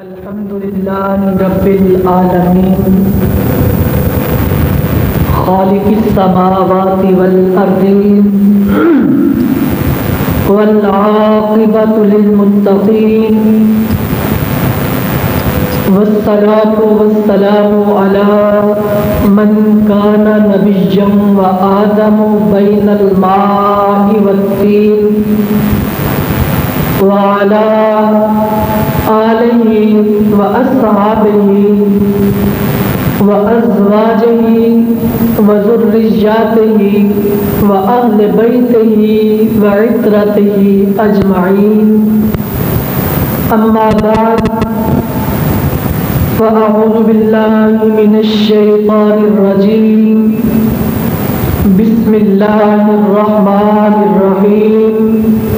الحمد لله رب العالمين خالق السماوات والأرضين والعاقبة للمتقين والصلاة والسلام على من كان نبيا وآدم بين الماء والطين وعلى آلہ وأصحابہ وأزواجہ وذرياتہ وأہل بیتہ وعترتہ اجمعین اما بعد فأعوذ باللہ من الشیطان الرجیم بسم اللہ الرحمن الرحیم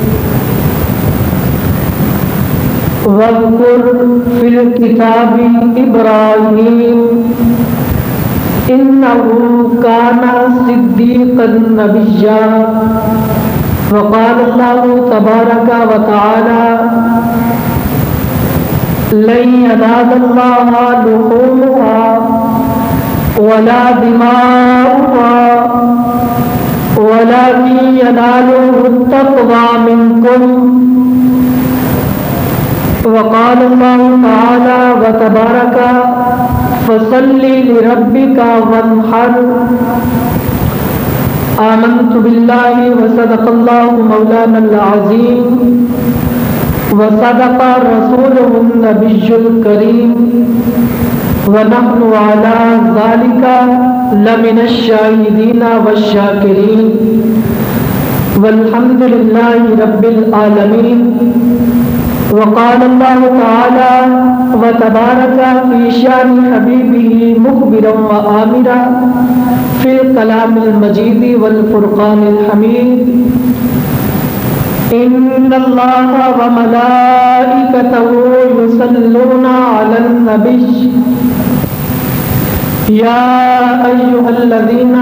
واذکر فی الکتاب ابراہیم انہ کان صدیقا نبیا وقال اللہ تبارک وتعالی لن ینال اللہ لحومها ولا دماؤها ولكن يناله التقوى منكم وقال الله تعالى وتبارك فصل لربك وانحر آمنت بالله وصدق الله مولانا العظيم وصدق رسوله النبي الكريم ونحن على ذلك لمن الشاهدين والشاكرين والحمد لله رب العالمين وقال الله تعالى وتبارك في شان حبيبه مخبرا وآمرا في الكلام المجيد والفرقان الحميد إن الله وملائكته يصلون على النبي يا أيها الذين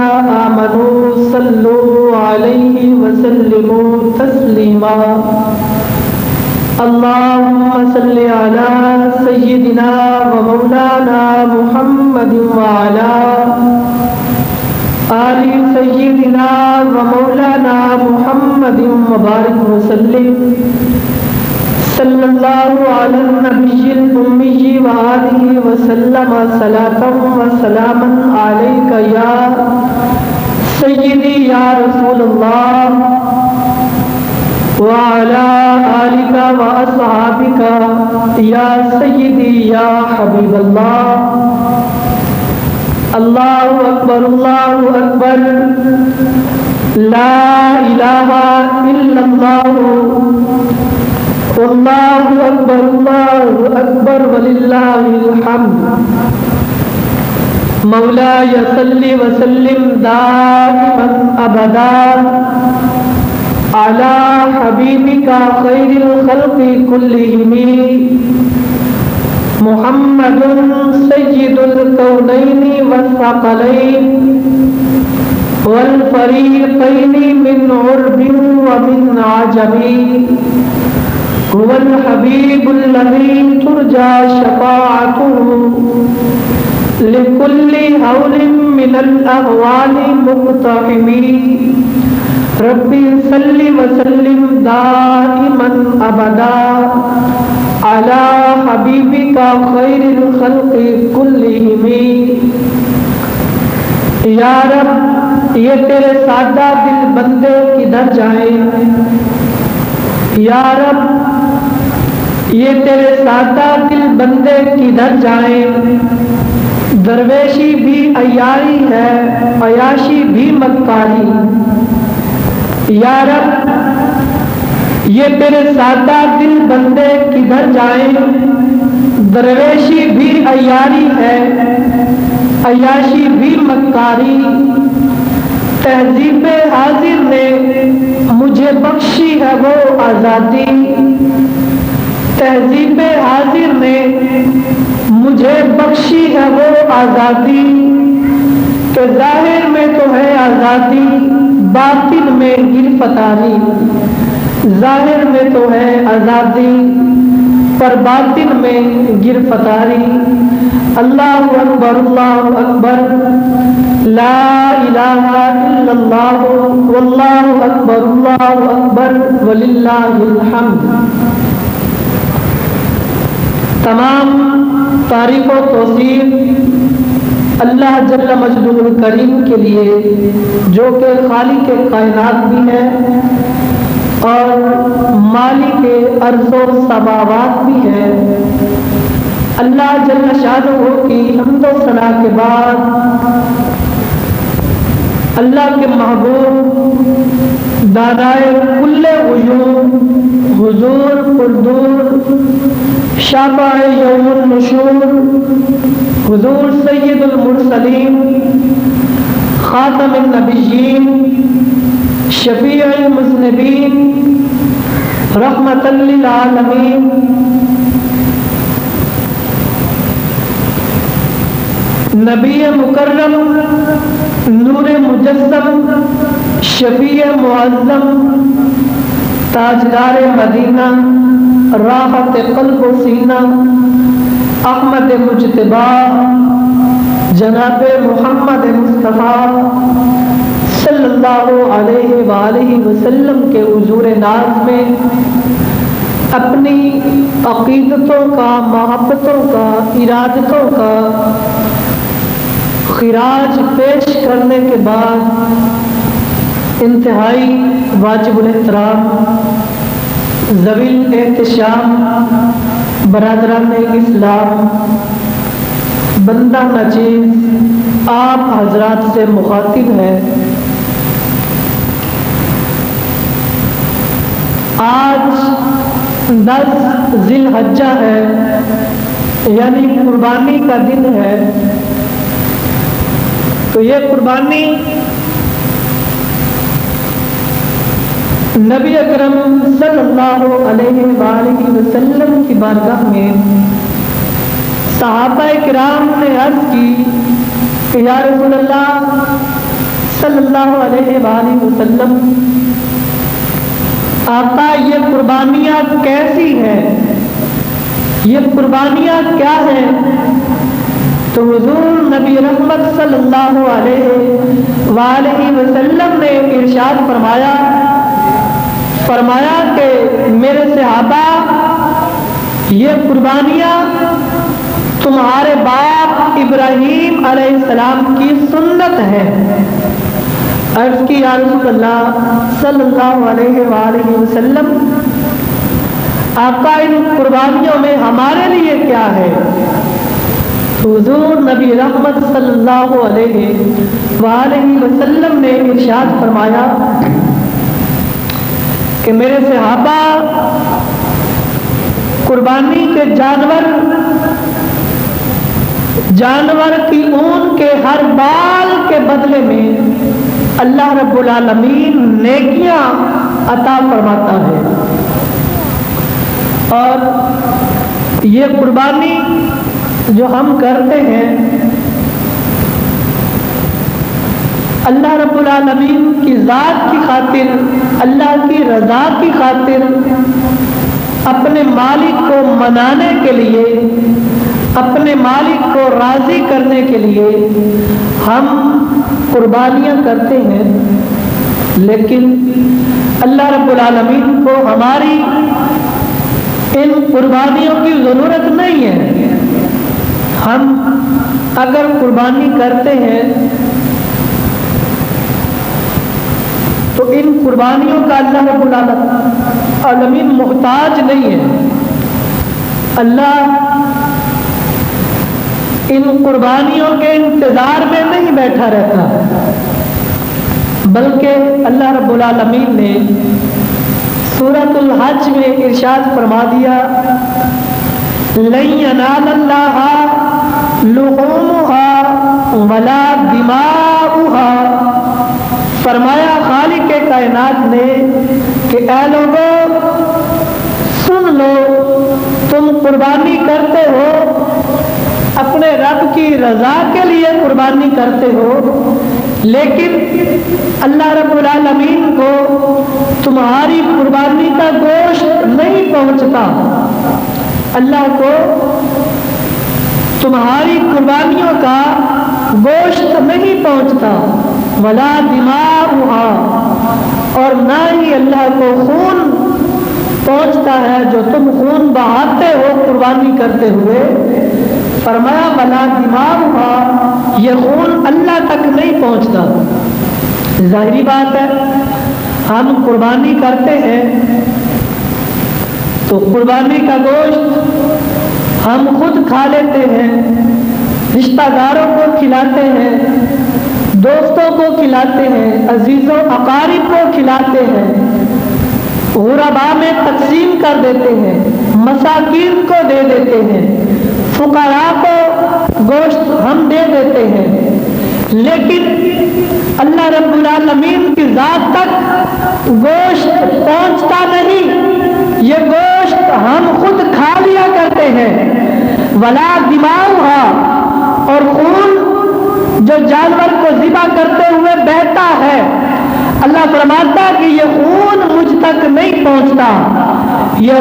آمنوا صلوا عليه وسلموا تسليما اللهم صل على سيدنا ومولانا محمد وعلى آل سيدنا ومولانا محمد وبارك وسلم صلى الله على النبي الأمي وآله وسلم صلاة وسلاما عليك يا سيدي يا رسول الله وعلى آلك وأصحابك يا سيدي يا حبيب الله الله أكبر الله أكبر لا إله إلا الله والله أكبر الله أكبر ولله الحمد مولاي صل وسلم دائما أبدا على حبيبك خير الخلق كلهم محمد سيد الكونين والثقلين والفريقين من عرب ومن عجم هو الحبيب الذي ترجى شفاعته لكل هول من الأهوال مقتحم ربي صل وسلم دائما أبدا على حبيبك خير الخلق كلهم یا رب یہ تیرے سادہ دل بندے کدھر جائیں یا رب یہ تیرے سادہ دل بندے کدھر جائیں درویشی بھی عیاری ہے عیاشی بھی مکاری یا رب یہ تیرے سادہ دل بندے کدھر جائیں درویشی بھی عیاری ہے عیاشی بھی مکاری تہذیب حاضر نے مجھے بخشی ہے وہ آزادی تہذیب حاضر نے مجھے بخشی ہے وہ آزادی کہ ظاہر میں تو ہے آزادی باطن میں گرفتاری ظاہر میں تو ہے آزادی پر باطن میں گرفتاری، اللہ اکبر، لا الہ الا اللہ، واللہ اکبر وللہ الحمد۔ تمام تعریف و توصیف اللہ جل مجدہ الکریم کے لیے، جو کہ خالق کائنات بھی ہے اور مالک ارض و سماوات بھی ہے۔ اللہ جل شانہ کی حمد و ثنا کے بعد اللہ کے محبوب دانائے کل غیوب، حضور پردور شافع یوم النشور، حضور سید المرسلین، خاتم النبیین، شفیع المذنبین، رحمت للعالمین، نبی مکرم، نور مجسم، شفیع معظم، تاجدار مدینہ، راحت قلب و سینہ، احمد مجتبی، جناب محمد مصطفیٰ صلی اللہ علیہ وآلہ وسلم کے حضور ناز میں اپنی عقیدتوں کا، محبتوں کا، ارادتوں کا خراج پیش کرنے کے بعد انتہائی واجب الاحترام ذوی الاحتشام برادران اسلام، بندہ نچیز آپ حضرات سے مخاطب ہے۔ آج 10 ذی الحجہ ہے، یعنی قربانی کا دن ہے۔ تو یہ قربانی نبی اکرم صلی اللہ علیہ وآلہ وسلم کی بارگاہ میں صحابہ کرام نے عرض کی کہ یا رسول اللہ صلی اللہ علیہ وآلہ وسلم، آقا یہ قربانیاں کیسی ہیں، یہ قربانیاں کیا ہیں؟ تو حضور نبی رحمت صلی اللہ علیہ وآلہ وسلم نے ارشاد فرمایا کہ میرے صحابہ، یہ قربانیاں تمہارے باپ ابراہیم علیہ السلام کی سنت ہے۔ عرض کی یا رسول اللہ صلی اللہ علیہ وآلہ وسلم، آقا ان قربانیوں میں ہمارے لیے کیا ہے؟ حضور نبی رحمت صلی اللہ علیہ وآلہ وسلم نے ارشاد فرمایا کہ میرے صحابہ، قربانی کے جانور کی اون کے ہر بال کے بدلے میں اللہ رب العالمین نیکیاں عطا فرماتا ہے، اور یہ قربانی جو ہم کرتے ہیں اللہ رب العالمین کی ذات کی خاطر، اللہ کی رضا کی خاطر، اپنے مالک کو منانے کے لیے، اپنے مالک کو راضی کرنے کے لیے ہم قربانیاں کرتے ہیں۔ لیکن اللہ رب العالمین کو ہماری ان قربانیوں کی ضرورت نہیں ہے۔ ہم اگر قربانی کرتے ہیں تو ان قربانیوں کا اللہ رب العالمین محتاج نہیں ہے۔ اللہ ان قربانیوں کے انتظار میں نہیں بیٹھا رہتا، بلکہ اللہ رب العالمین نے سورۃ الحج میں ارشاد فرما دیا، لن ینال اللہ لحومها ولا دماؤها، فرمایا خالق کائنات نے کہ اے لوگوں سن لو، تم قربانی کرتے ہو، اپنے رب کی رضا کے لیے قربانی کرتے ہو، لیکن اللہ رب العالمین کو تمہاری قربانی کا گوشت نہیں پہنچتا، اللہ کو تمہاری قربانیوں کا گوشت نہیں پہنچتا، ولا دماؤہا، اور نہ ہی اللہ کو خون پہنچتا ہے جو تم خون بہاتے ہو قربانی کرتے ہوئے۔ فرمایا ولا دماؤہا، یہ خون اللہ تک نہیں پہنچتا۔ ظاہری بات ہے، ہم قربانی کرتے ہیں تو قربانی کا گوشت ہم خود کھا لیتے ہیں، رشتہ داروں کو کھلاتے ہیں، دوستوں کو کھلاتے ہیں، عزیزوں اقارب کو کھلاتے ہیں، غرباء میں تقسیم کر دیتے ہیں، مساکین کو دے دیتے ہیں، فقراء کو گوشت ہم دے دیتے ہیں، لیکن اللہ رب العالمین کی ذات تک گوشت پہنچتا نہیں۔ یہ گوشت ہم خود کھا لیا کرتے ہیں۔ ولا دماؤہا، اور خون جو جانور کو ذبح کرتے ہوئے بہتا ہے، اللہ فرماتا ہے کہ یہ خون مجھ تک نہیں پہنچتا۔ یہ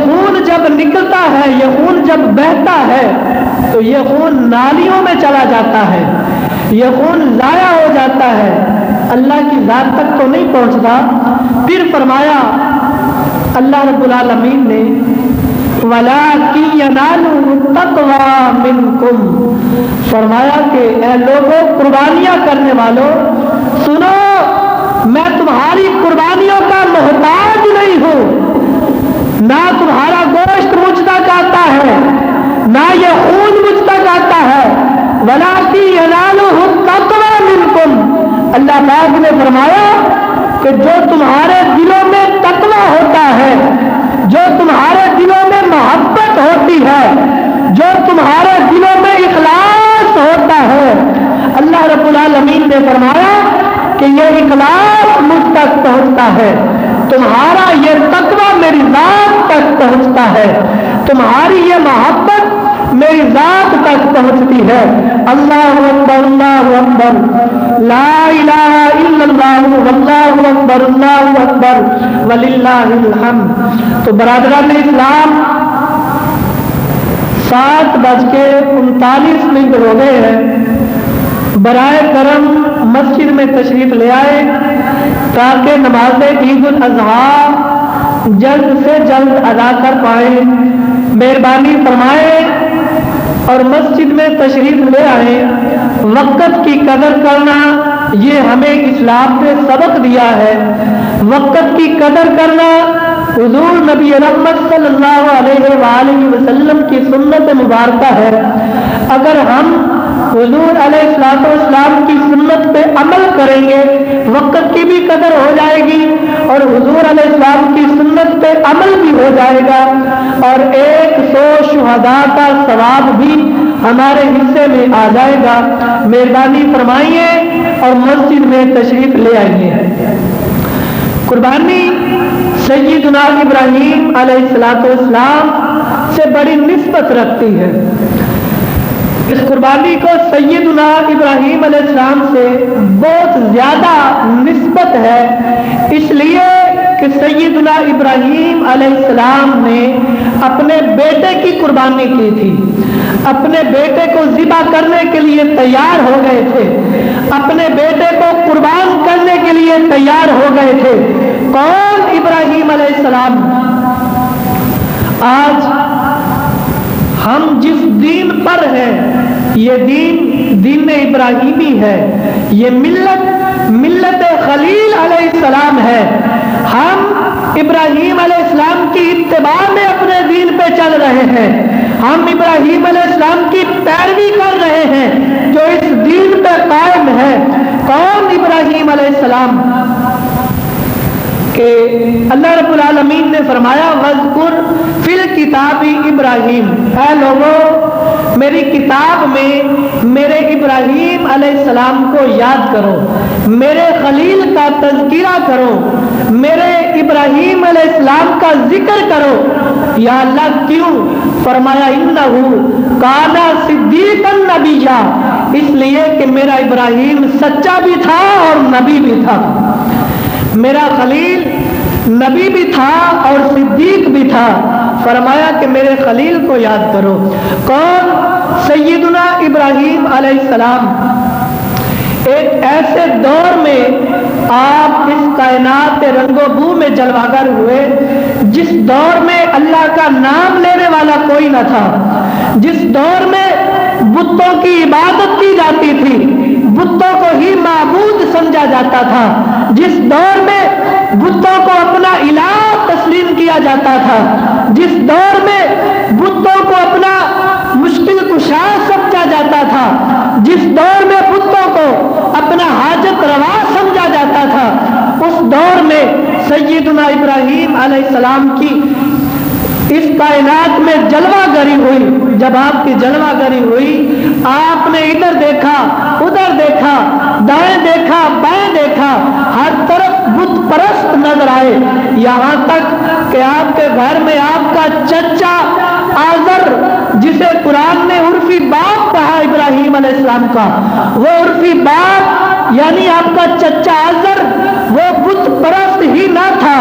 خون جب نکلتا ہے، یہ خون جب بہتا ہے تو یہ خون نالیوں میں چلا جاتا ہے، یہ خون ضائع ہو جاتا ہے، اللہ کی ذات تک تو نہیں پہنچتا۔ پھر فرمایا اللہ رب العالمین نے وَلَٰكِن يَنَالُهُ التَّقْوَىٰ مِنكُمْ، فرمایا کہ اے لوگوں، قربانیاں کرنے والوں، سنو، میں تمہاری قربانیوں کا محتاج نہیں ہوں، نہ تمہارا گوشت مجھ تک آتا ہے، نہ یہ خون مجھ تک آتا ہے۔ وَلَٰكِن يَنَالُهُ التَّقْوَىٰ مِنكُمْ، اللہ پاک نے فرمایا کہ جو تمہارے دلوں میں تقویٰ ہوتا ہے، جو تمہارے دلوں میں محبت ہوتی ہے، جو تمہارے دلوں میں اخلاص ہوتا ہے، اللہ رب العالمین نے فرمایا کہ یہ اخلاص مجھ تک پہنچتا ہے، تمہارا یہ تقویٰ میری ذات تک پہنچتا ہے، تمہاری یہ محبت میری ذات تک پہنچتی ہے۔ اللہ اکبر، اللہ اکبر، لا الہ الا اللہ، واللہ اکبر، اللہ اکبر، وللہ الحمد۔ تو برادران اسلام، 7:39 ہو گئے ہیں، برائے کرم مسجد میں تشریف لے آئے تاکہ نماز عید الاضحیٰ جلد سے جلد ادا کر پائیں۔ مہربانی فرمائے اور مسجد میں تشریف لے آئے۔ وقت کی قدر کرنا، یہ ہمیں اسلام نے سبق دیا ہے۔ وقت کی قدر کرنا حضور نبی رحمت صلی اللہ علیہ وآلہ وسلم کی سنت مبارکہ ہے۔ اگر ہم حضور علیہ السلام کی سنت پہ عمل کریں گے، وقت کی بھی قدر ہو جائے گی اور حضور علیہ السلام کی سنت پہ عمل بھی ہو جائے گا، اور 100 شہداء کا ثواب بھی ہمارے حصے میں آ جائے گا۔ مہربانی فرمائیے اور مسجد میں تشریف لے آئیے۔ قربانی سیدنا ابراہیم علیہ السلام سے بڑی نسبت رکھتی ہے۔ اس قربانی کو سیدنا ابراہیم علیہ السلام سے بہت زیادہ نسبت ہے، اس لیے کہ سیدنا ابراہیم علیہ السلام نے اپنے بیٹے کی قربانی کی تھی، اپنے بیٹے کو ذبح کرنے کے لیے تیار ہو گئے تھے، اپنے بیٹے کو قربان کرنے کے لیے تیار ہو گئے تھے۔ کون؟ ابراہیم علیہ السلام۔ آج ہم جس دین پر ہیں، یہ دین ابراہیمی ہے، یہ ملت خلیل علیہ السلام ہے۔ ہم ابراہیم علیہ السلام کی اتباع میں اپنے دین پہ چل رہے ہیں، ہم ابراہیم علیہ السلام کی پیروی کر رہے ہیں جو اس دین پہ قائم ہے۔ کون؟ ابراہیم علیہ السلام۔ کہ اللہ رب العالمین نے فرمایا وَاذْكُرْ فِي الْكِتَابِ ابراہیم، اے لوگوں میری کتاب میں میرے ابراہیم علیہ السلام کو یاد کرو، میرے خلیل کا تذکرہ کرو، میرے ابراہیم علیہ السلام کا ذکر کرو۔ یا اللہ کیوں؟ فرمایا اِنَّهُ كَانَ صِدِّيقًا نَبِيًّا، اس لیے کہ میرا ابراہیم سچا بھی تھا اور نبی بھی تھا۔ میرا خلیل نبی بھی تھا اور صدیق بھی تھا. فرمایا کہ میرے خلیل کو یاد کرو. کون؟ سیدنا ابراہیم علیہ السلام. ایک ایسے دور میں آپ اس کائنات رنگ و بو میں جلواگر ہوئے جس دور میں اللہ کا نام لینے والا کوئی نہ تھا، جس دور میں بتوں کی عبادت کی جاتی تھی، بتوں کو ہی معبود سمجھا جاتا تھا، جس دور میں بتوں کو اپنا الہ تسلیم کیا جاتا تھا، جس دور میں بتوں کو اپنا مشکل کشا سمجھا جاتا تھا، جس دور میں بتوں کو اپنا حاجت روا سمجھا جاتا تھا، اس دور میں سیدنا ابراہیم علیہ السلام کی اس کائنات میں جلوہ گری ہوئی. جب آپ کی جلوہ گری ہوئی، آپ نے ادھر دیکھا، ادھر دیکھا، دائیں دیکھا، بائیں دیکھا، ہر طرف بت پرست نظر آئے، یہاں تک کہ آپ کے گھر میں آپ کا چچا آزر، جسے قرآن نے عرفی باپ کہا ابراہیم علیہ السلام کا، وہ عرفی باپ یعنی آپ کا چچا آزر وہ بت پرست ہی نہ تھا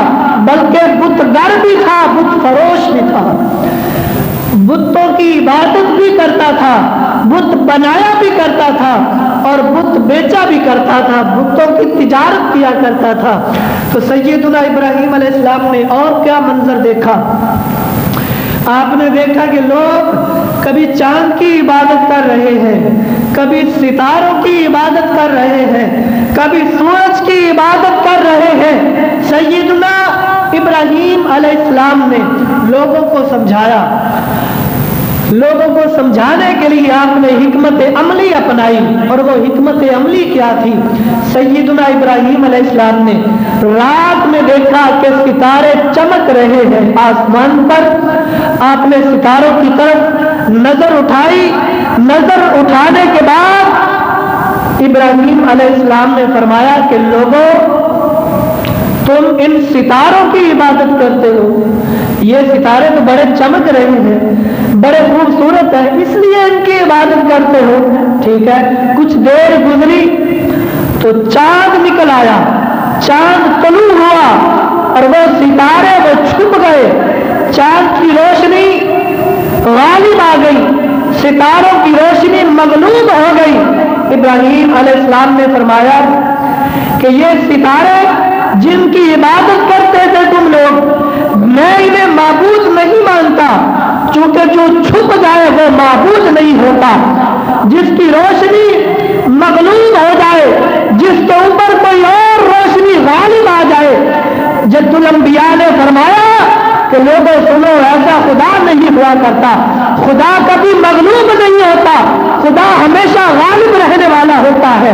بلکہ بت گر بھی تھا، بت فروش بھی تھا، بتوں کی عبادت بھی کرتا تھا، بت بنایا بھی کرتا تھا اور بت بیچا بھی کرتا تھا، بتوں کی تجارت کیا کرتا تھا. تو سیدنا ابراہیم علیہ السلام نے اور کیا منظر دیکھا؟ آپ نے دیکھا کہ لوگ کبھی چاند کی عبادت کر رہے ہیں، کبھی ستاروں کی عبادت کر رہے ہیں، کبھی سورج کی عبادت کر رہے ہیں. سیدنا ابراہیم علیہ السلام نے لوگوں کو سمجھایا. لوگوں کو سمجھانے کے لیے آپ نے حکمت عملی اپنائی، اور وہ حکمت عملی کیا تھی؟ سیدنا ابراہیم علیہ السلام نے رات میں دیکھا کہ ستارے چمک رہے ہیں آسمان پر. آپ نے ستاروں کی طرف نظر اٹھائی. نظر اٹھانے کے بعد ابراہیم علیہ السلام نے فرمایا کہ لوگوں، تم ان ستاروں کی عبادت کرتے ہو، یہ ستارے تو بڑے چمک رہے ہیں، بڑے خوبصورت ہیں، اس لیے ان کی عبادت کرتے ہو. ٹھیک ہے. کچھ دیر گزری تو چاند نکل آیا، چاند طلوع ہوا اور وہ ستارے وہ چھپ گئے. چاند کی روشنی غالب آ گئی، ستاروں کی روشنی مغلوب ہو گئی. ابراہیم علیہ السلام نے فرمایا کہ یہ ستارے جن کی عبادت کرتے تھے تم لوگ، میں انہیں معبود نہیں مانتا، چونکہ جو چھپ جائے وہ معبود نہیں ہوتا. جس کی روشنی مغلوب ہو جائے، جس کے اوپر کوئی اور روشنی غالب آ جائے. جد الانبیاء نے فرمایا کہ لوگوں سنو، ایسا خدا نہیں ہوا کرتا، خدا کبھی مغلوب نہیں ہوتا، خدا ہمیشہ غالب رہنے والا ہوتا ہے.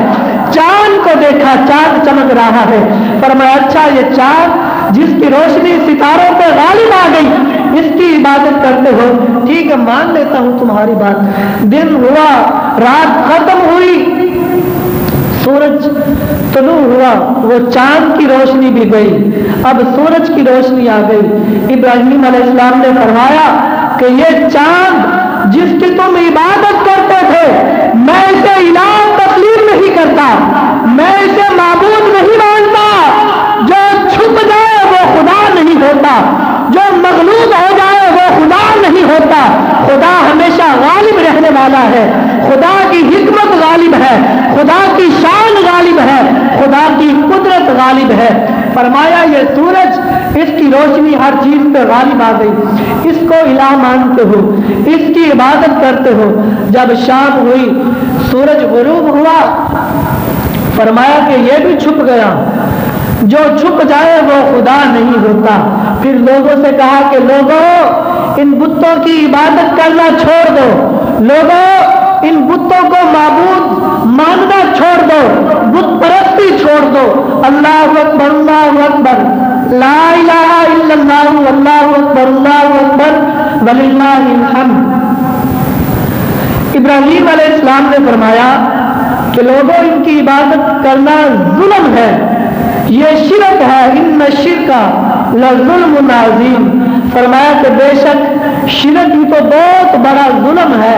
چاند کو دیکھا، چاند چمک رہا ہے. فرمایا اچھا یہ چاند جس کی روشنی ستاروں پہ غالب آ گئی، اس کی عبادت کرتے ہو، ٹھیک ہے مان لیتا ہوں تمہاری بات. دن ہوا، رات ختم ہوئی، سورج طلوع ہوا، وہ چاند کی روشنی بھی گئی، اب سورج کی روشنی آ گئی. ابراہیم علیہ السلام نے فرمایا کہ یہ چاند جس کی تم عبادت کرتے تھے، میں اسے الہ تسلیم نہیں کرتا، میں اسے معبود نہیں مانتا. جو چھپ جائے وہ خدا نہیں ہوتا، جو مغلوب ہو جائے وہ خدا نہیں ہوتا. خدا ہمیشہ غالب رہنے والا ہے، خدا کی حکمت غالب ہے، خدا کی شان غالب ہے، خدا کی قدرت غالب ہے. فرمایا یہ سورج، اس کی روشنی ہر چیز پہ غالب آ گئی، اس کو الہ مانتے ہو، اس کی عبادت کرتے ہو. جب شام ہوئی، سورج غروب ہوا، فرمایا کہ یہ بھی چھپ گیا. جو چھپ جائے وہ خدا نہیں ہوتا. پھر لوگوں سے کہا کہ لوگوں ان بتوں کی عبادت کرنا چھوڑ دو، لوگوں ان بتوں کو معبود ماننا چھوڑ دو، بت پرستی چھوڑ دو. اللہ اکبر، اللہ اکبر، لا الہ الا اللہ، اللہ اکبر، اللہ اکبر، وللہ الحمد. ابراہیم علیہ السلام نے فرمایا کہ لوگوں ان کی عبادت کرنا ظلم ہے، یہ شرک ہے، ان الشرک لظلم عظیم. فرمایا کہ بے شک شرک ہی تو بہت بڑا ظلم ہے،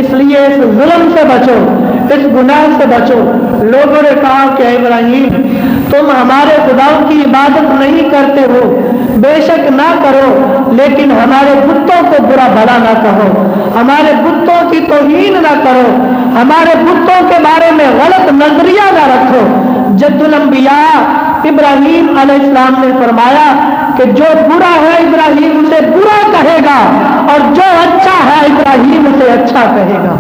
اس لیے اس ظلم سے بچو، اس گناہ سے بچو. لوگوں نے کہا کہ ابراہیم تم ہمارے خداؤں کی عبادت نہیں کرتے ہو، بے شک نہ کرو، لیکن ہمارے بتوں کو برا بھلا نہ کہو، ہمارے بتوں کی توہین نہ کرو، ہمارے بتوں کے بارے میں غلط نظریہ نہ رکھو۔ جد الانبیاء ابراہیم علیہ السلام نے فرمایا کہ جو برا ہے ابراہیم اسے برا کہے گا، اور جو اچھا ہے ابراہیم اسے اچھا کہے گا۔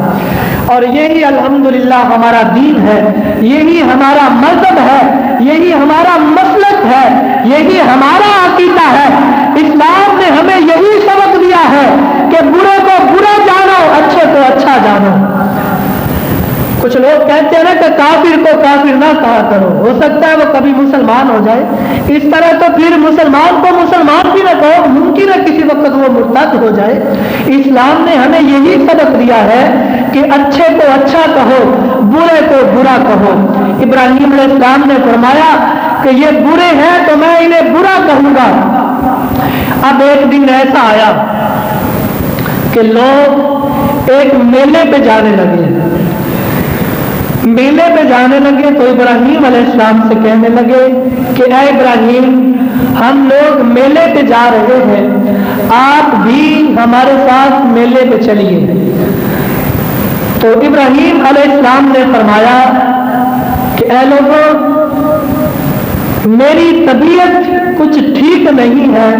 اور یہی الحمدللہ ہمارا دین ہے، یہی ہمارا مذہب ہے، یہی ہمارا مسلک ہے، یہی ہمارا عقیدہ ہے۔ اسلام نے ہمیں یہی سبق دیا ہے کہ برے کو برا جانو، اچھے کو اچھا جانو۔ کچھ لوگ کہتے ہیں نا کہ کافر کو کافر نہ کہا کرو، ہو سکتا ہے وہ کبھی مسلمان ہو جائے، اس طرح تو پھر مسلمان کو مسلمان بھی نہ کہو، ممکن ہے کسی وقت وہ مرتد ہو جائے۔ اسلام نے ہمیں یہی سبق دیا ہے کہ اچھے کو اچھا کہو، برے کو برا کہو۔ ابراہیم علیہ السلام نے فرمایا کہ یہ برے ہیں تو میں انہیں برا کہوں گا۔ اب ایک دن ایسا آیا کہ لوگ ایک میلے پہ جانے لگے، میلے پہ جانے لگے تو ابراہیم علیہ السلام سے کہنے لگے کہ اے ابراہیم، ہم لوگ میلے پہ جا رہے ہیں، آپ بھی ہمارے ساتھ میلے پہ چلیے۔ تو ابراہیم علیہ السلام نے فرمایا کہ اے لوگوں، میری طبیعت کچھ ٹھیک نہیں ہے،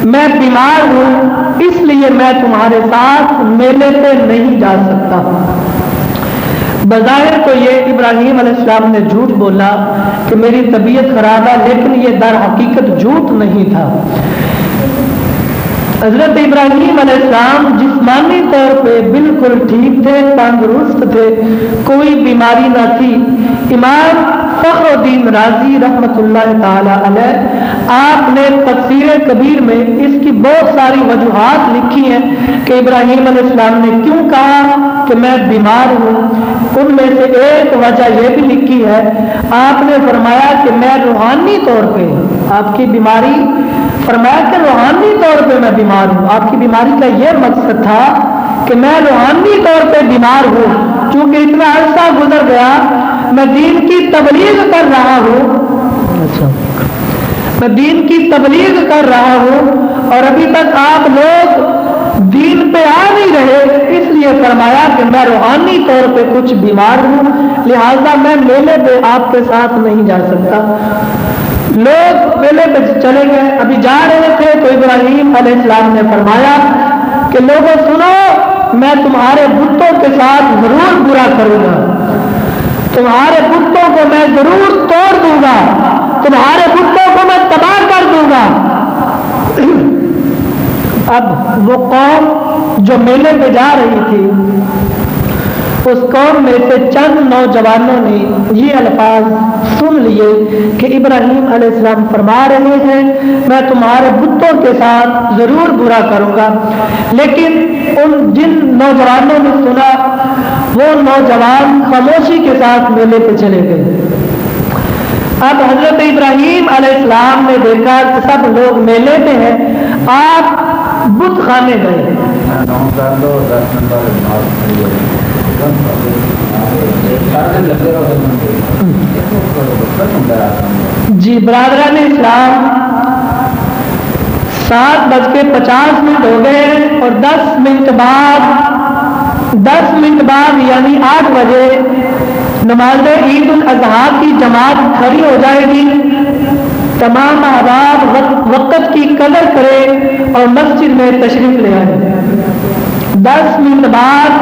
میں بیمار ہوں، اس لیے میں تمہارے ساتھ میلے پہ نہیں جا سکتا۔ بظاہر تو یہ ابراہیم علیہ السلام نے جھوٹ بولا کہ میری طبیعت خراب ہے، لیکن یہ در حقیقت جھوٹ نہیں تھا۔ حضرت ابراہیم علیہ السلام جسمانی طور پہ بالکل ٹھیک تھے، تندرست تھے، کوئی بیماری نہ تھی۔ امام فخر الدین رازی رحمۃ اللہ تعالی علیہ آپ نے تفسیر کبیر میں اس کی بہت ساری وجوہات لکھی ہیں کہ ابراہیم علیہ السلام نے کیوں کہا کہ میں بیمار ہوں۔ ان میں سے ایک وجہ یہ بھی لکھی ہے، آپ نے فرمایا کہ میں روحانی طور پہ، آپ کی بیماری، فرمایا کہ روحانی طور پہ میں بیمار ہوں۔ آپ کی بیماری کا یہ مقصد تھا کہ میں روحانی طور پہ بیمار ہوں، چونکہ اتنا عرصہ گزر گیا، میں دین کی تبلیغ کر رہا ہوں، میں دین کی تبلیغ کر رہا ہوں اور ابھی تک آپ لوگ دین پہ آ نہیں رہے، اس لیے فرمایا کہ میں روحانی طور پہ کچھ بیمار ہوں، لہذا میں میلے پہ آپ کے ساتھ نہیں جا سکتا۔ لوگ میلے پہ چلے گئے، ابھی جا رہے تھے تو ابراہیم علیہ السلام نے فرمایا کہ لوگوں سنو، میں تمہارے بتوں کے ساتھ ضرور برا کروں گا، تمہارے بتوں کو میں ضرور توڑ دوں گا، تمہارے بتوں کو میں تباہ کر دوں گا۔ اب وہ قوم جو میلے پہ جا رہی تھی، اس قوم میں سے چند نوجوانوں نے یہ الفاظ سن لیے کہ ابراہیم علیہ السلام فرما رہے ہیں میں تمہارے بتوں کے ساتھ ضرور برا کروں گا، لیکن ان جن نوجوانوں نے سنا وہ نوجوان خاموشی کے ساتھ میلے پہ چلے گئے۔ اب حضرت ابراہیم علیہ السلام نے دیکھا کہ سب لوگ میلے پہ ہیں، آپ بت خانے گئے۔ جی برادران اسلام، 7:50 ہو گئے اور 10 منٹ بعد یعنی 8 بجے نماز عید الاضحیٰ کی جماعت کھڑی ہو جائے گی۔ تمام احباب وقت کی قدر کریں اور مسجد میں تشریف لے آئیں۔ 10 منٹ بعد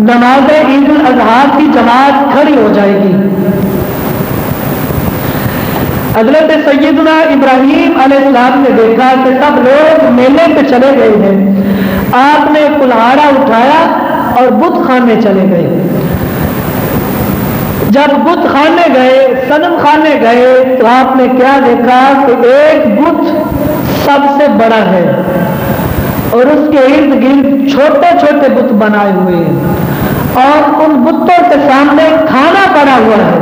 نماز عید الاضحیٰ کی جماعت کھڑی ہو جائے گی۔ حضرت سیدنا ابراہیم علیہ السلام نے دیکھا کہ سب لوگ میلے پہ چلے گئے ہیں، آپ نے کلہاڑا اٹھایا اور بت خانے چلے گئے۔ جب بت خانے گئے، صنم خانے گئے تو آپ نے کیا دیکھا کہ ایک بت سب سے بڑا ہے اور اس کے ارد گرد چھوٹے چھوٹے بت بنائے ہوئے ہیں اور ان بتوں کے سامنے کھانا پڑا ہوا ہے،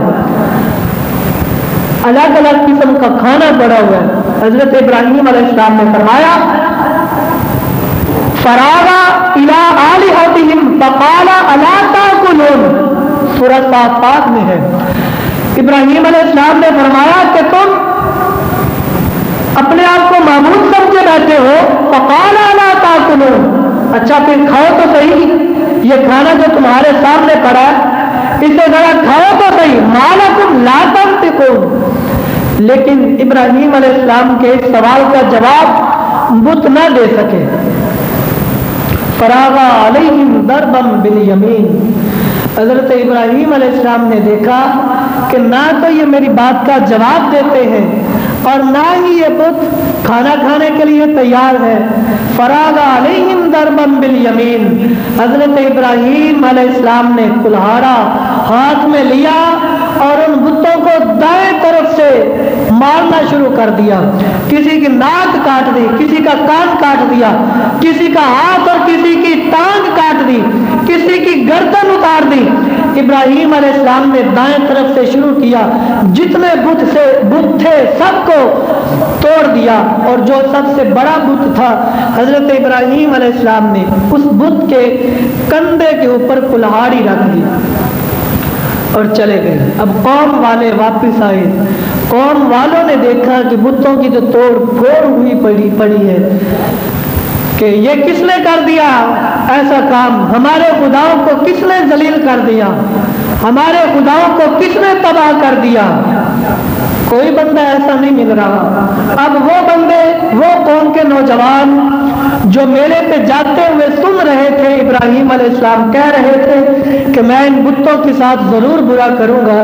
الگ الگ قسم کا کھانا پڑا ہوا ہے۔ حضرت ابراہیم علیہ السلام نے فرمایا فراغا الی آلہتہم فقال الا تاکلون، سورہ صافات میں ہے ابراہیم علیہ السلام نے فرمایا کہ تم اپنے آپ کو معبود سمجھے بیٹھے ہو، فقال لا تاکلون، اچھا پھر کھاؤ تو صحیح، یہ کھانا جو تمہارے سامنے پڑا ہے اسے ذرا کھاؤ تو صحیح، ما لکم لا تنطقون۔ لیکن ابراہیم علیہ السلام کے اس سوال کا جواب بت نہ دے سکے۔ فراغ علیہم ضربا بالیمین، حضرت ابراہیم علیہ السلام نے دیکھا کہ نہ تو یہ میری بات کا جواب دیتے ہیں اور نہ ہی یہ بت کھانا کھانے کے لیے تیار ہے۔ فراغ علیہم ضربا بالیمین، حضرت ابراہیم علیہ السلام نے کلہاڑا ہاتھ میں لیا اور ان بتوں کو دائیں طرف سے مارنا شروع کر دیا، کسی کی ناک کاٹ دی، کسی کا کان کاٹ دیا، کسی کا ہاتھ اور کسی کی ٹانگ کاٹ دی، کسی کی گردن اتار دی۔ ابراہیم علیہ السلام نے دائیں طرف سے شروع کیا، جتنے بت تھے سب کو توڑ دیا، اور جو سب سے بڑا بت تھا حضرت ابراہیم علیہ السلام نے اس بت کے کندھے کے اوپر کلہاڑی رکھ دی اور چلے گئے۔ اب قوم والے واپس آئے، قوم والوں نے دیکھا کہ بتوں کی تو توڑ پھوڑ ہوئی پڑی ہے، کہ یہ کس نے کر دیا ایسا کام، ہمارے خداؤں کو کس نے ذلیل کر دیا، ہمارے خداؤں کو کس نے تباہ کر دیا۔ کوئی بندہ ایسا نہیں مل رہا۔ اب وہ بندے، وہ قوم کے نوجوان جو میلے پہ جاتے ہوئے سن رہے تھے ابراہیم علیہ السلام کہہ رہے تھے کہ میں ان بتوں کے ساتھ ضرور برا کروں گا،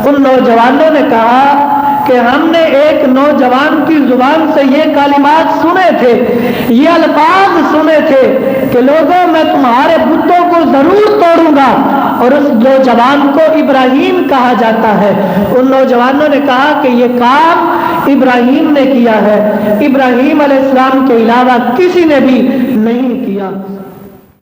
ان نوجوانوں نے کہا کہ ہم نے ایک نوجوان کی زبان سے یہ کلمات سنے تھے، یہ الفاظ سنے تھے کہ لوگوں میں تمہارے بتوں کو ضرور توڑوں گا، اور اس نوجوان کو ابراہیم کہا جاتا ہے۔ ان نوجوانوں نے کہا کہ یہ کام ابراہیم نے کیا ہے، ابراہیم علیہ السلام کے علاوہ کسی نے بھی نہیں کیا۔